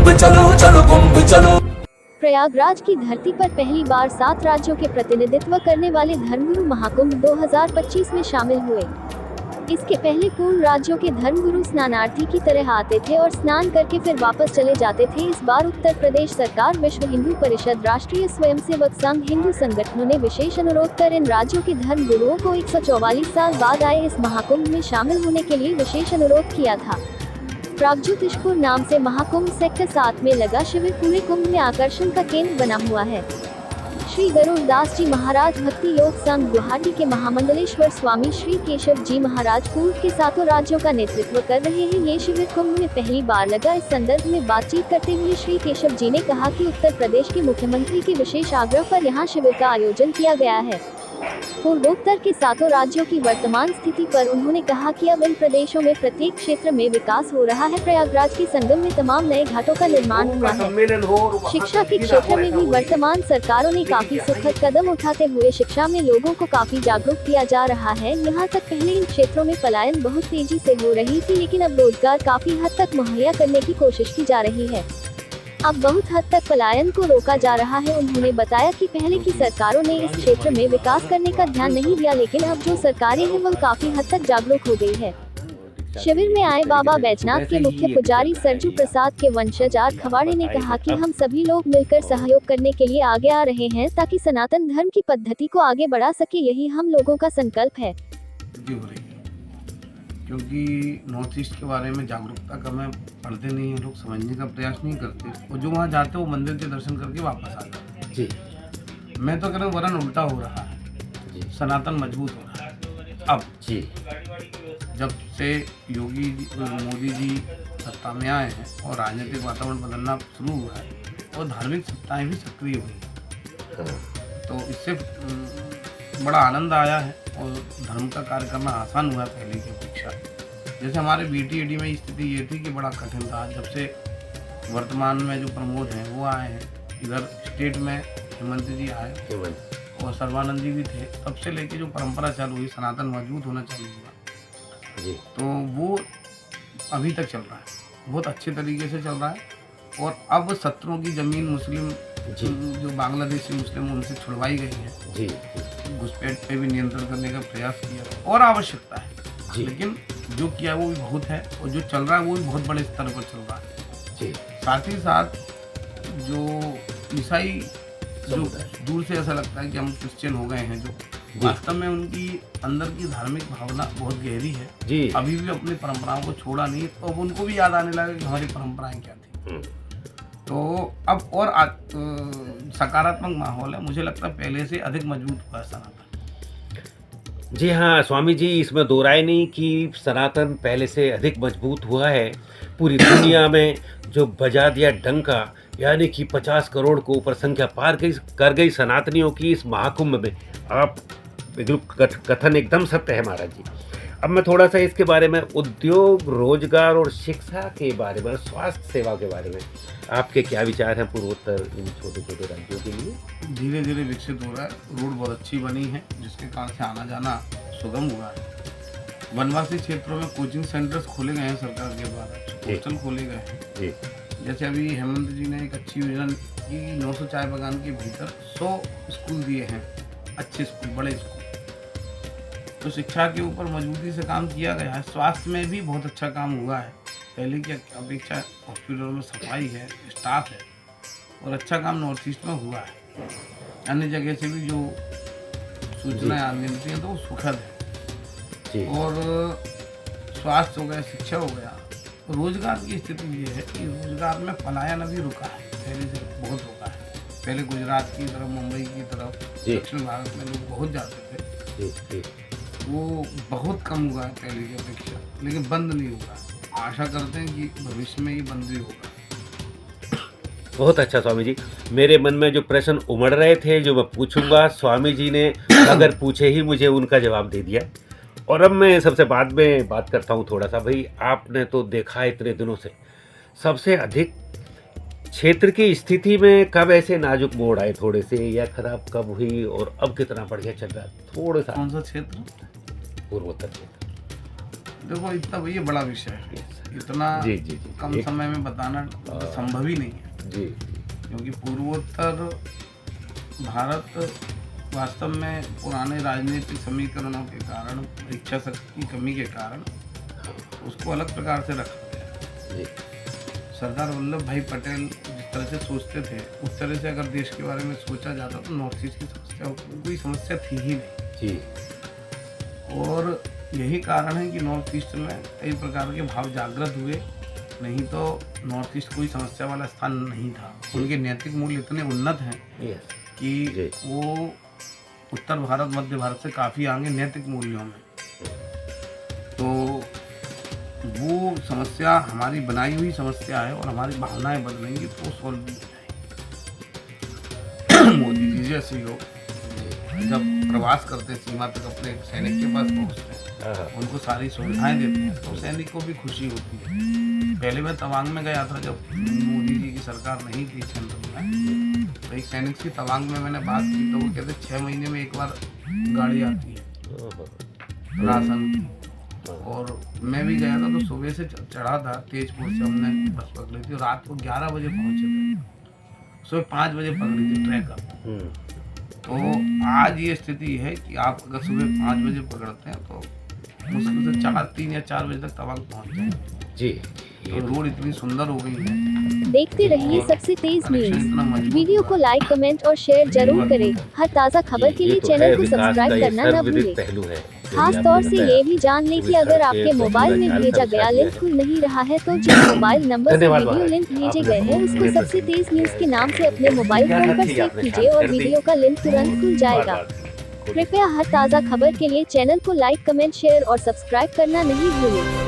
कुंभ चलो चलो कुंभ चलो। प्रयागराज की धरती पर पहली बार 7 राज्यों के प्रतिनिधित्व करने वाले धर्मगुरु महाकुंभ 2025 में शामिल हुए। इसके पहले पूर्व राज्यों के धर्मगुरु स्नानार्थी की तरह आते थे और स्नान करके फिर वापस चले जाते थे। इस बार उत्तर प्रदेश सरकार, विश्व हिंदू परिषद, राष्ट्रीय स्वयंसेवक संघ, हिंदू संगठनों ने विशेष अनुरोध कर इन राज्यों के धर्मगुरुओं को 144 साल बाद आए इस महाकुंभ में शामिल होने के लिए विशेष अनुरोध किया था। प्रागज्योतिषपुर नाम से महाकुंभ सेक्टर 7 में लगा शिविर पूरे कुंभ में आकर्षण का केंद्र बना हुआ है। श्री गरुड़दास जी महाराज भक्ति योग संघ गुवाहाटी के महामंडलेश्वर स्वामी श्री केशव जी महाराज पूर्व के 7 राज्यों का नेतृत्व कर रहे हैं। ये शिविर कुंभ में पहली बार लगा। इस संदर्भ में बातचीत करते हुए श्री केशव जी ने कहा कि उत्तर प्रदेश के मुख्यमंत्री के विशेष आग्रह पर यहाँ शिविर का आयोजन किया गया है। पूर्वोत्तर के 7 राज्यों की वर्तमान स्थिति पर उन्होंने कहा कि अब इन प्रदेशों में प्रत्येक क्षेत्र में विकास हो रहा है। प्रयागराज के संगम में तमाम नए घाटों का निर्माण हुआ है। शिक्षा के क्षेत्र में भी वर्तमान सरकारों ने काफी सुखद कदम उठाते हुए शिक्षा में लोगों को काफी जागरूक किया जा रहा है। यहाँ तक पहले इन क्षेत्रों में पलायन बहुत तेजी से हो रही थी, लेकिन अब रोजगार काफी हद तक मुहैया करने की कोशिश की जा रही है। अब बहुत हद तक पलायन को रोका जा रहा है। उन्होंने बताया कि पहले की सरकारों ने इस क्षेत्र में विकास करने का ध्यान नहीं दिया, लेकिन अब जो सरकारें हैं वह काफी हद तक जागरूक हो गई है। शिविर में आए बाबा बैजनाथ के मुख्य पुजारी सरजू प्रसाद के वंशज आर खवाड़े ने कहा कि हम सभी लोग मिलकर सहयोग करने के लिए आगे आ रहे हैं ताकि सनातन धर्म की पद्धति को आगे बढ़ा सके। यही हम लोगों का संकल्प है। क्योंकि नॉर्थ ईस्ट के बारे में जागरूकता कम है, पढ़ते नहीं हैं लोग, समझने का प्रयास नहीं करते और जो वहाँ जाते हैं वो मंदिर के दर्शन करके वापस आ जाते हैं। जी मैं तो कह रहा हूँ वरन उल्टा हो रहा है, सनातन मजबूत हो रहा है। अब जी जब से योगी मोदी जी सत्ता में आए हैं और राजनीतिक वातावरण बदलना शुरू हुआ है और धार्मिक सत्ताएँ भी सक्रिय हुई हैं, तो इससे बड़ा आनंद आया है और धर्म का कार्य करना आसान हुआ है पहले की अपेक्षा। जैसे हमारे BTAD में स्थिति ये थी कि बड़ा कठिन था। जब से वर्तमान में जो प्रमोद हैं वो आए हैं, इधर स्टेट में हेमंत जी आए और सर्वानंद जी भी थे, तब से लेके जो परंपरा चालू हुई, सनातन मजबूत होना चालू हुआ, तो वो अभी तक चल रहा है, बहुत अच्छे तरीके से चल रहा है। और अब शत्रुओं की ज़मीन मुस्लिम जो बांग्लादेशी मुस्लिम उनसे छुड़वाई गई है जी, घुसपैठ पे भी नियंत्रण करने का प्रयास किया और आवश्यकता है, लेकिन जो किया वो भी बहुत है और जो चल रहा है वो भी बहुत बड़े स्तर पर चल रहा है जी। साथ ही साथ जो ईसाई जो दूर से ऐसा लगता है कि हम क्रिश्चियन हो गए हैं, जो वास्तव में उनकी अंदर की धार्मिक भावना बहुत गहरी है जी, अभी भी अपनी परंपराओं को छोड़ा नहीं, तो अब उनको भी याद आने लगा कि हमारी परंपराएं क्या थी। तो अब और सकारात्मक माहौल है, मुझे लगता है पहले से अधिक मजबूत हुआ है सनातन। जी हाँ स्वामी जी, इसमें दो राय नहीं कि सनातन पहले से अधिक मजबूत हुआ है। पूरी दुनिया में जो बजा दिया डंका, यानी कि 50 करोड़ को ऊपर संख्या पार कर गई सनातनियों की इस महाकुंभ में, आप कथन एकदम सत्य है महाराज जी। अब मैं थोड़ा सा इसके बारे में उद्योग, रोजगार और शिक्षा के बारे में, स्वास्थ्य सेवा के बारे में आपके क्या विचार हैं पूर्वोत्तर इन छोटे छोटे राज्यों के लिए? धीरे धीरे विकसित हो रहा है, रोड बहुत अच्छी बनी है जिसके कारण से आना जाना सुगम हुआ है। वनवासी क्षेत्रों में कोचिंग सेंटर्स खोले गए हैं सरकार के द्वारा, हॉस्टल खोले गए हैं। जैसे अभी हेमंत जी ने एक अच्छी योजना की, 900 चाय बागान के भीतर 100 स्कूल दिए हैं, अच्छे स्कूल, बड़े स्कूल। तो शिक्षा के ऊपर मजबूती से काम किया गया है। स्वास्थ्य में भी बहुत अच्छा काम हुआ है, पहले की अपेक्षा हॉस्पिटलों में सफाई है, स्टाफ है और अच्छा काम नॉर्थ ईस्ट में हुआ है। अन्य जगह से भी जो सूचनाएं मिलती हैं तो वो सुखद है। और स्वास्थ्य हो गया, शिक्षा हो गया, रोजगार की स्थिति ये है कि रोजगार में पलायन अभी रुका है, पहले से बहुत रुका है। पहले गुजरात की तरफ, मुंबई की तरफ, दक्षिण भारत में लोग बहुत जाते थे, वो बहुत कम हुआ है पहले की अपेक्षा, लेकिन बंद नहीं हुआ। आशा करते हैं कि भविष्य में ये बंद भी होगा। बहुत अच्छा स्वामी जी, मेरे मन में जो प्रश्न उमड़ रहे थे जो मैं पूछूंगा, स्वामी जी ने अगर पूछे ही मुझे उनका जवाब दे दिया। और अब मैं सबसे बाद में बात करता हूँ थोड़ा सा। भाई आपने तो देखा इतने दिनों से सबसे अधिक क्षेत्र की स्थिति में कब ऐसे नाजुक मोड़ आए थोड़े से, या खराब कब हुई और अब कितना बढ़िया चल रहा है? थोड़ा सा। कौन सा क्षेत्र? पूर्वोत्तर क्षेत्र। देखो इतना ये बड़ा विषय है, इतना जी जी जी कम समय में बताना संभव ही नहीं है जी। क्योंकि पूर्वोत्तर भारत वास्तव में पुराने राजनीतिक समीकरणों के कारण, इच्छा शक्ति की कमी के कारण उसको अलग प्रकार से रखा गया। जी सरदार वल्लभ भाई पटेल जिस तरह से सोचते थे उस तरह से अगर देश के बारे में सोचा जाता तो नॉर्थ ईस्ट की समस्या कोई समस्या थी ही नहीं। जी। और यही कारण है कि नॉर्थ ईस्ट में कई प्रकार के भाव जागृत हुए, नहीं तो नॉर्थ ईस्ट कोई समस्या वाला स्थान नहीं था। उनके नैतिक मूल्य इतने उन्नत हैं कि वो उत्तर भारत मध्य भारत से काफ़ी आगे नैतिक मूल्यों में। तो वो समस्या हमारी बनाई हुई समस्या है और हमारी भावनाएं बदलेंगी तो सॉल्व भी हो जाएगी। मोदी जी जैसे लोग जब प्रवास करते सीमा तक अपने सैनिक के पास पहुंचते हैं, उनको सारी सुविधाएं देते हैं तो सैनिक को भी खुशी होती है। पहले मैं तवांग में गया था जब मोदी जी की सरकार नहीं थी केंद्र में, तो एक सैनिक से तवांग में मैंने बात की तो वो कहते 6 महीने में एक बार गाड़ी आती है राशन की। और मैं भी गया था तो सुबह से चढ़ा था तेजपुर से, हमने बस पकड़ी थी, रात को 11 बजे पहुंचे थे, सुबह 5 बजे पकड़ी थी ट्रैकर। तो आज ये स्थिति है कि आप अगर सुबह 5 बजे पकड़ते हैं तो मुश्किल से 3 या 4 बजे तक तवांग पहुंच जाए जी। तो रोड इतनी सुंदर हो गई है। देखते रहिए सबसे तेज न्यूज। वीडियो को लाइक, कमेंट और शेयर जरूर करें। हर ताज़ा खबर के लिए चैनल को सब्सक्राइब करना न भूलें। खास तौर से ये भी जान लें कि अगर आपके मोबाइल में भेजा गया लिंक खुल नहीं रहा है तो जिस मोबाइल नंबर से वीडियो लिंक भेजे गए हैं उसको सबसे तेज न्यूज के नाम से अपने मोबाइल फोन पर सेव कीजिए और वीडियो का लिंक तुरंत खुल जाएगा। कृपया हर ताज़ा खबर के लिए चैनल को लाइक, कमेंट, शेयर और सब्सक्राइब करना नहीं भूलें।